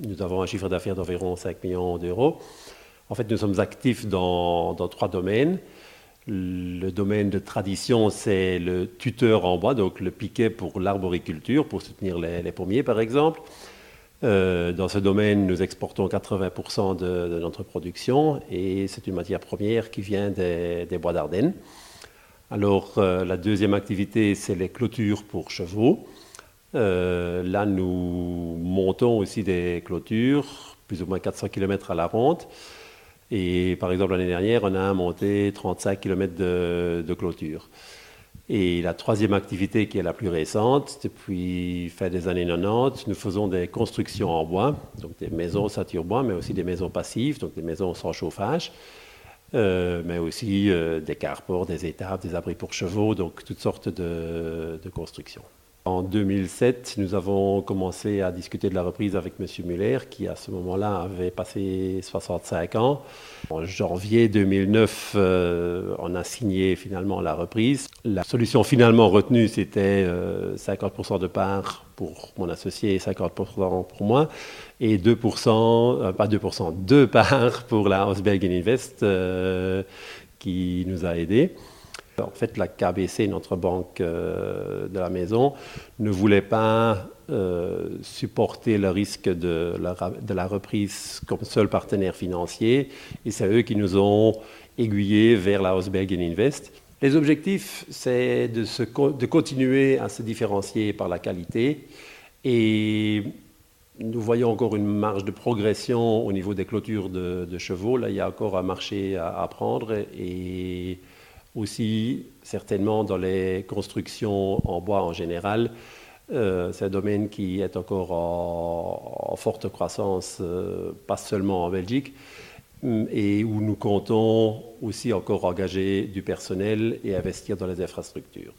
Nous avons un chiffre d'affaires d'environ 5 millions d'euros. En fait, nous sommes actifs dans 3 domaines. Le domaine de tradition, c'est le tuteur en bois, donc le piquet pour l'arboriculture, pour soutenir les pommiers par exemple. Dans ce domaine, nous exportons 80% de notre production et c'est une matière première qui vient des bois d'Ardennes. Alors, la deuxième activité, c'est les clôtures pour chevaux. Là, nous montons aussi des clôtures, plus ou moins 400 km à la ronde. Et par exemple, l'année dernière, on a monté 35 km de clôture. Et la troisième activité qui est la plus récente, depuis fin des années 90, nous faisons des constructions en bois, donc des maisons ceinture bois, mais aussi des maisons passives, donc des maisons sans chauffage, mais aussi des carports, des étables, des abris pour chevaux, donc toutes sortes de constructions. En 2007, nous avons commencé à discuter de la reprise avec M. Muller, qui à ce moment-là avait passé 65 ans. En janvier 2009, on a signé finalement la reprise. La solution finalement retenue, c'était 50% de parts pour mon associé et 50% pour moi, et 2%, pas 2%, 2 parts pour la Hausbergen Invest qui nous a aidés. En fait, la KBC, notre banque de la maison, ne voulait pas supporter le risque de la reprise comme seul partenaire financier. Et c'est eux qui nous ont aiguillés vers la Hausbergen Invest. Les objectifs, c'est de continuer à se différencier par la qualité. Et nous voyons encore une marge de progression au niveau des clôtures de chevaux. Là, il y a encore un marché à prendre. Et aussi, certainement, dans les constructions en bois en général, c'est un domaine qui est encore en forte croissance, pas seulement en Belgique, et où nous comptons aussi encore engager du personnel et investir dans les infrastructures.